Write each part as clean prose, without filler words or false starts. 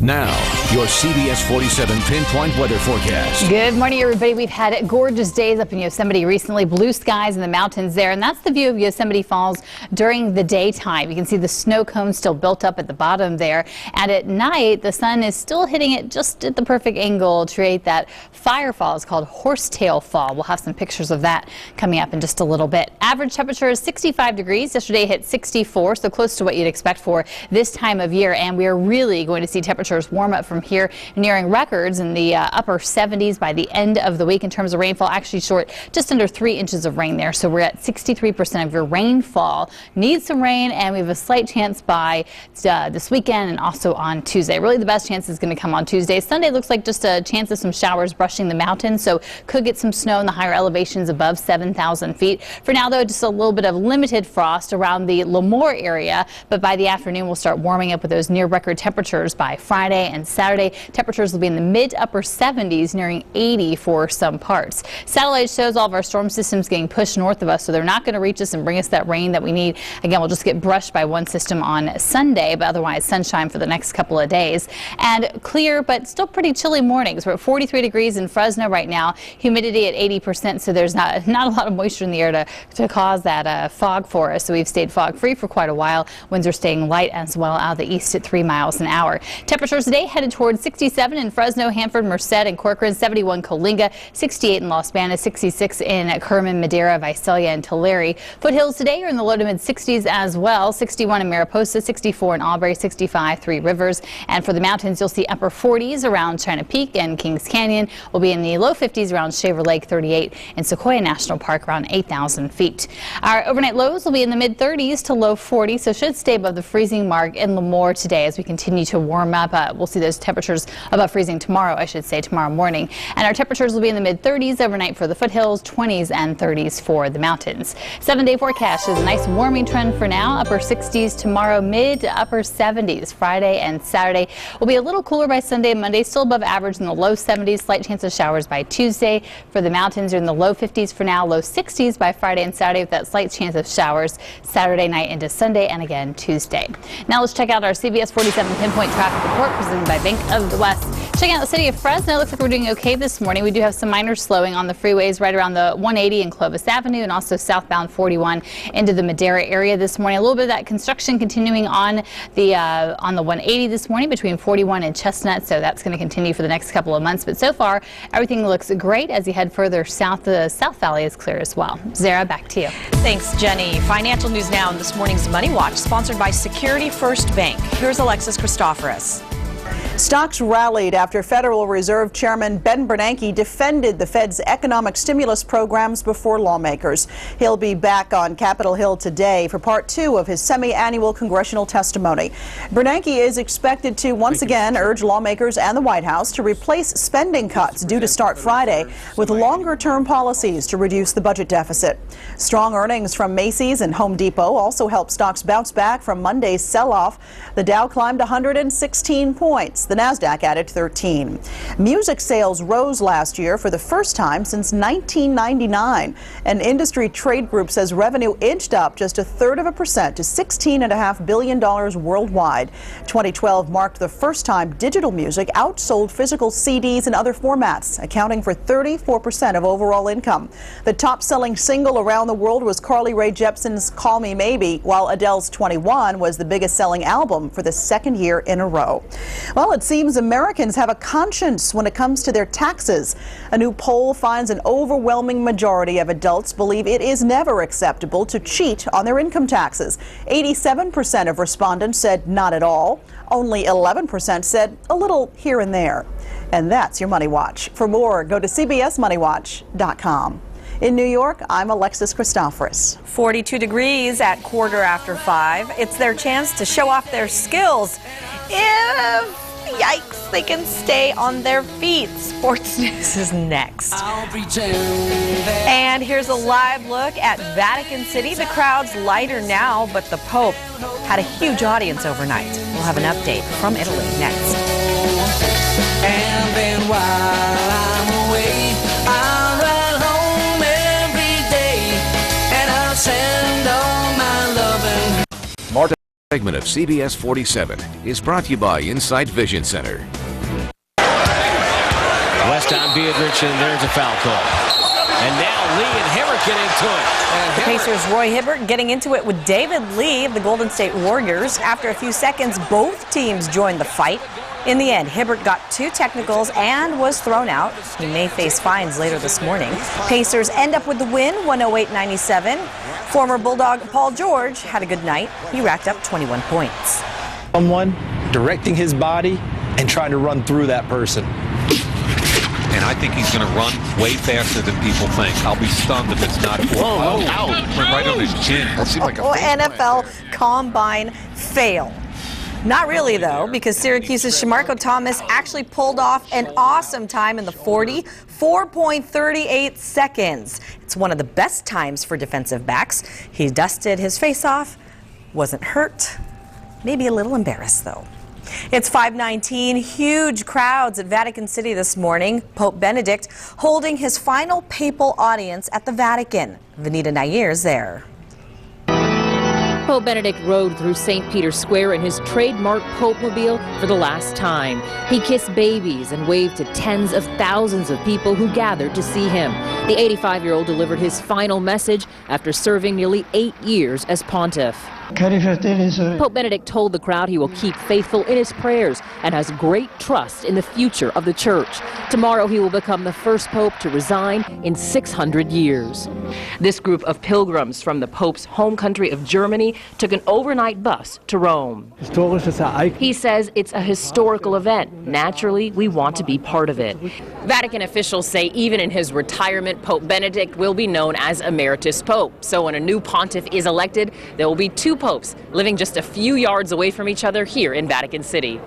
Now, your CBS 47 pinpoint weather forecast. Good morning, everybody. We've had gorgeous days up in Yosemite recently. Blue skies in the mountains there, and that's the view of Yosemite Falls during the daytime. You can see the snow cones still built up at the bottom there, and at night the sun is still hitting it just at the perfect angle to create that fire fall. It's called Horsetail Fall. We'll have some pictures of that coming up in just a little bit. Average temperature is 65 degrees. Yesterday hit 64, so close to what you'd expect for this time of year, and we are really going to see temperatures warm up from here, nearing records in the upper 70s by the end of the week in terms of rainfall. Actually short just under 3 inches of rain there, so we're at 63% of your rainfall. Need some rain, and we have a slight chance by this weekend and also on Tuesday. Really the best chance is going to come on Tuesday. Sunday looks like just a chance of some showers brushing the mountains, so could get some snow in the higher elevations above 7,000 feet. For now though, just a little bit of limited frost around the Lemoore area, but by the afternoon we'll start warming up with those near record temperatures by Friday and Saturday. Temperatures will be in the mid upper 70s, nearing 80 for some parts. Satellite shows all of our storm systems getting pushed north of us, so they're not going to reach us and bring us that rain that we need. Again, we'll just get brushed by one system on Sunday, but otherwise sunshine for the next couple of days. And clear, but still pretty chilly mornings. We're at 43 degrees in Fresno right now. Humidity at 80%, so there's not a lot of moisture in the air to cause that fog for us. So we've stayed fog free for quite a while. Winds are staying light as well out of the east at 3 miles an hour. Temperatures today headed towards 67 in Fresno, Hanford, Merced, and Corcoran, 71 Coalinga, 68 in Los Banas, 66 in Kerman, Madera, Visalia, and Tulare. Foothills today are in the low to mid 60s as well, 61 in Mariposa, 64 in Aubrey, 65 Three Rivers. And for the mountains, you'll see upper 40s around China Peak and Kings Canyon. Will be in the low 50s around Shaver Lake, 38 in Sequoia National Park, around 8,000 feet. Our overnight lows will be in the mid 30s to low 40s, so should stay above the freezing mark in Lemoore today as we continue to warm up. We'll see those temperatures above freezing tomorrow, I should say, tomorrow morning. And our temperatures will be in the mid 30s overnight for the foothills, 20s and 30s for the mountains. 7-day forecast is a nice warming trend for now. Upper 60s tomorrow, mid to upper 70s Friday and Saturday. Will be a little cooler by Sunday and Monday, still above average in the low 70s. Slight chance of showers by Tuesday. For the mountains, you're in the low 50s for now, low 60s by Friday and Saturday with that slight chance of showers Saturday night into Sunday and again Tuesday. Now let's check out our CBS 47 pinpoint traffic report presented by Bank of the West. Checking out the city of Fresno, looks like we're doing okay this morning. We do have some minor slowing on the freeways right around the 180 and Clovis Avenue, and also southbound 41 into the Madera area this morning. A little bit of that construction continuing on the 180 this morning between 41 and Chestnut, so that's going to continue for the next couple of months. But so far, everything looks great. As you head further south, the South Valley is clear as well. Zara, back to you. Thanks, Jenny. Financial news now in this morning's Money Watch, sponsored by Security First Bank. Here's Alexis Christoforous. Stocks rallied after Federal Reserve Chairman Ben Bernanke defended the Fed's economic stimulus programs before lawmakers. He'll be back on Capitol Hill today for part 2 of his semi-annual congressional testimony. Bernanke is expected to once again urge lawmakers and the White House to replace spending cuts due to start Friday with longer-term policies to reduce the budget deficit. Strong earnings from Macy's and Home Depot also helped stocks bounce back from Monday's sell-off. The Dow climbed 116 points. The Nasdaq added 13. Music sales rose last year for the first time since 1999. An industry trade group says revenue inched up just 1/3% to $16.5 billion worldwide. 2012 marked the first time digital music outsold physical CDs and other formats, accounting for 34% of overall income. The top-selling single around the world was Carly Rae Jepsen's Call Me Maybe, while Adele's 21 was the biggest-selling album for the second year in a row. Well, it seems Americans have a conscience when it comes to their taxes. A new poll finds an overwhelming majority of adults believe it is never acceptable to cheat on their income taxes. 87% of respondents said not at all. Only 11% said a little here and there. And that's your Money Watch. For more, go to cbsmoneywatch.com. In New York, I'm Alexis Christoforous. 42 degrees at 5:15. It's their chance to show off their skills. Yikes, they can stay on their feet. Sports news is next. And here's a live look at Vatican City. The crowd's lighter now, but the Pope had a huge audience overnight. We'll have an update from Italy next. And then while I'm away, I'll ride home every day, and I'll send all my loving. segment of CBS 47 is brought to you by Insight Vision Center. West on Beatrice, and there's a foul call. And now Lee and Hibbert get into it. The Pacers' Roy Hibbert getting into it with David Lee of the Golden State Warriors. After a few seconds, both teams joined the fight. In the end, Hibbert got 2 technicals and was thrown out. He may face fines later this morning. Pacers end up with the win, 108-97. Former Bulldog Paul George had a good night. He racked up 21 points. Someone directing his body and trying to run through that person. And I think he's going to run way faster than people think. I'll be stunned if it's not. Whoa, out. Went right on his chin. That seemed like a NFL Combine fail. Not really, though, because Syracuse's Shamarko Thomas actually pulled off an awesome time in the 40, 4.38 seconds. It's one of the best times for defensive backs. He dusted his face off, wasn't hurt, maybe a little embarrassed, though. It's 5:19. Huge crowds at Vatican City this morning. Pope Benedict holding his final papal audience at the Vatican. Vanita Nayer's there. Pope Benedict rode through St. Peter's Square in his trademark Pope-mobile for the last time. He kissed babies and waved to tens of thousands of people who gathered to see him. The 85-year-old delivered his final message after serving nearly 8 years as pontiff. Pope Benedict told the crowd he will keep faithful in his prayers and has great trust in the future of the church. Tomorrow he will become the first pope to resign in 600 years. This group of pilgrims from the Pope's home country of Germany took an overnight bus to Rome. He says it's a historical event. Naturally, we want to be part of it. Vatican officials say even in his retirement, Pope Benedict will be known as Emeritus Pope. So when a new pontiff is elected, there will be 2 popes living just a few yards away from each other here in Vatican City.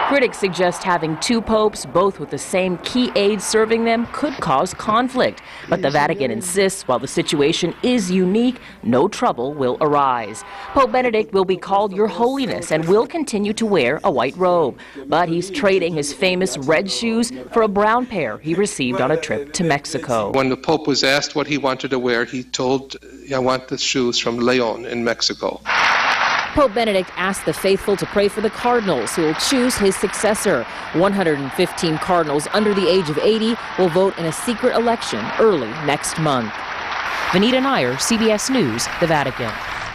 Critics suggest having 2 popes, both with the same key aides serving them, could cause conflict. But the Vatican insists while the situation is unique, no trouble will arise. Pope Benedict will be called Your Holiness and will continue to wear a white robe. But he's trading his famous red shoes for a brown pair he received on a trip to Mexico. When the Pope was asked what he wanted to wear, he told, I want the shoes from Leon in Mexico. Pope Benedict asked the faithful to pray for the cardinals who will choose his successor. 115 cardinals under the age of 80 will vote in a secret election early next month. Vanita Nayer, CBS News, the Vatican.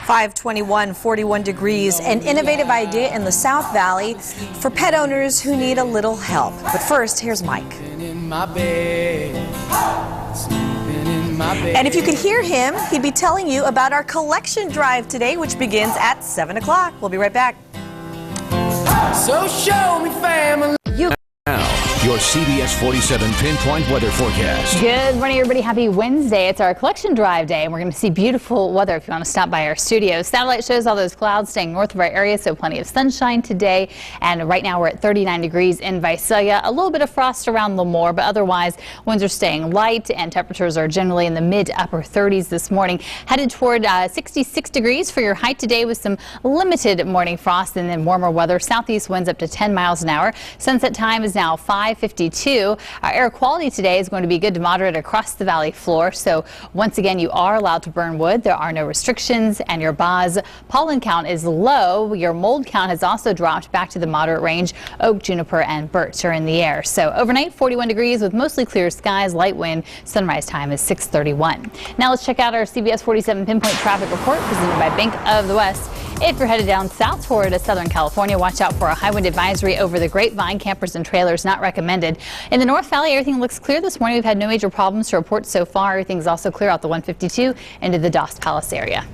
5:21, 41 degrees, an innovative idea in the South Valley for pet owners who need a little help. But first, here's Mike. And if you could hear him, he'd be telling you about our collection drive today, which begins at 7 o'clock. We'll be right back. So show me family. Now, your CBS 47 pinpoint weather forecast. Good morning, everybody. Happy Wednesday. It's our collection drive day, and we're going to see beautiful weather if you want to stop by our studios. Satellite shows all those clouds staying north of our area, so plenty of sunshine today. And right now we're at 39 degrees in Visalia. A little bit of frost around Lemoore, but otherwise winds are staying light and temperatures are generally in the mid to upper 30s this morning. Headed toward 66 degrees for your height today with some limited morning frost and then warmer weather. Southeast winds up to 10 miles an hour. Sunset time is now 5:52. Our air quality today is going to be good to moderate across the valley floor. So once again, you are allowed to burn wood. There are no restrictions, and your Boz pollen count is low. Your mold count has also dropped back to the moderate range. Oak, juniper, and birch are in the air. So overnight, 41 degrees with mostly clear skies, light wind. Sunrise time is 6:31. Now let's check out our CBS 47 pinpoint traffic report presented by Bank of the West. If you're headed down south toward Southern California, watch out for a high wind advisory over the Grapevine. Campers and trailers not recommended. In the North Valley, everything looks clear this morning. We've had no major problems to report so far. Everything's also clear out the 152 into the Doss Palace area.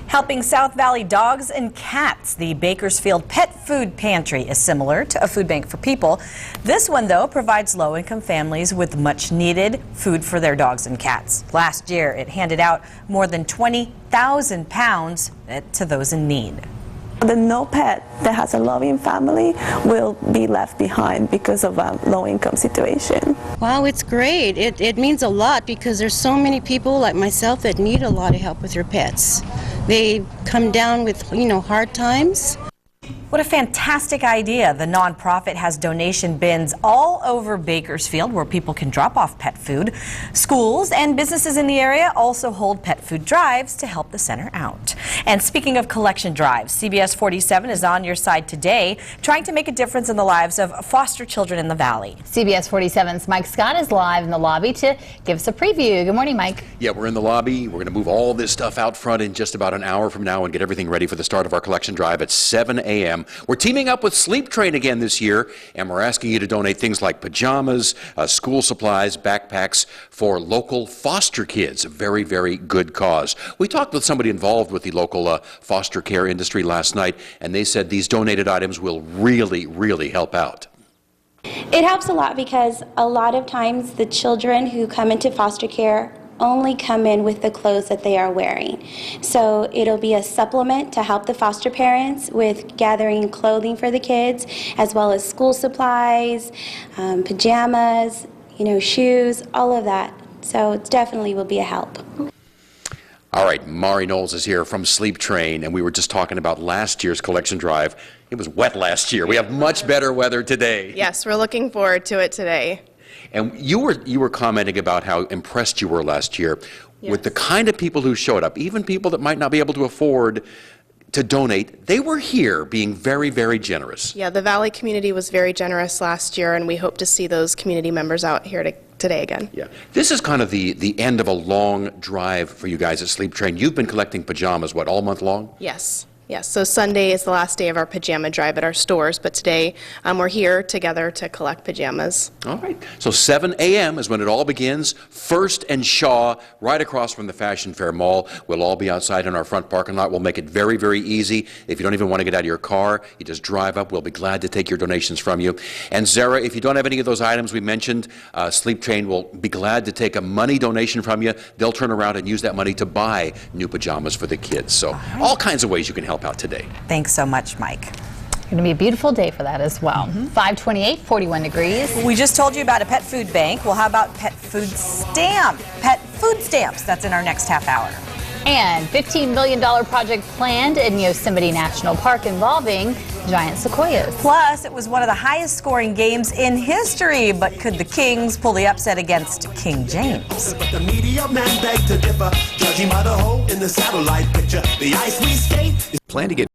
Helping South Valley dogs and cats, the Bakersfield Pet Food Pantry is similar to a food bank for people. This one, though, provides low-income families with much-needed food for their dogs and cats. Last year, it handed out more than 20,000 pounds to those in need. No pet that has a loving family will be left behind because of a low-income situation. Wow, it's great. It means a lot because there's so many people like myself that need a lot of help with their pets. They come down with, hard times. What a fantastic idea. The nonprofit has donation bins all over Bakersfield where people can drop off pet food. Schools and businesses in the area also hold pet food drives to help the center out. And speaking of collection drives, CBS 47 is on your side today, trying to make a difference in the lives of foster children in the Valley. CBS 47's Mike Scott is live in the lobby to give us a preview. Good morning, Mike. Yeah, we're in the lobby. We're going to move all this stuff out front in just about an hour from now and get everything ready for the start of our collection drive at 7 a.m. We're teaming up with Sleep Train again this year, and we're asking you to donate things like pajamas, school supplies, backpacks for local foster kids. A very, very good cause. We talked with somebody involved with the local foster care industry last night, and they said these donated items will really, really help out. It helps a lot because a lot of times the children who come into foster care only come in with the clothes that they are wearing. So it'll be a supplement to help the foster parents with gathering clothing for the kids, as well as school supplies, pajamas, shoes, all of that. So it definitely will be a help. All right, Mari Knowles is here from Sleep Train, and we were just talking about last year's collection drive. It was wet last year. We have much better weather today. Yes, we're looking forward to it today. And you were commenting about how impressed you were last year with the kind of people who showed up, even people that might not be able to afford to donate. They were here being very, very generous. Yeah, the Valley community was very generous last year, and we hope to see those community members out here today again. Yeah, this is kind of the end of a long drive for you guys at Sleep Train. You've been collecting pajamas, what, all month long? Yes. Yes, so Sunday is the last day of our pajama drive at our stores, but today we're here together to collect pajamas. All right, so 7 a.m. is when it all begins. First and Shaw, right across from the Fashion Fair Mall. We'll all be outside in our front parking lot. We'll make it very, very easy. If you don't even want to get out of your car, you just drive up. We'll be glad to take your donations from you. And Zara, if you don't have any of those items we mentioned, Sleep Train will be glad to take a money donation from you. They'll turn around and use that money to buy new pajamas for the kids. So all kinds of ways you can help out today. Thanks so much, Mike. Going to be a beautiful day for that as well. 528, 41 degrees. We just told you about a pet food bank. Well, how about pet food stamps? That's in our next half hour. And $15 million project planned in Yosemite National Park involving giant sequoias. Plus, it was one of the highest scoring games in history. But could the Kings pull the upset against King James? But the media man begged to differ, judging by the hole in the satellite picture. The ice we skate is Plan to get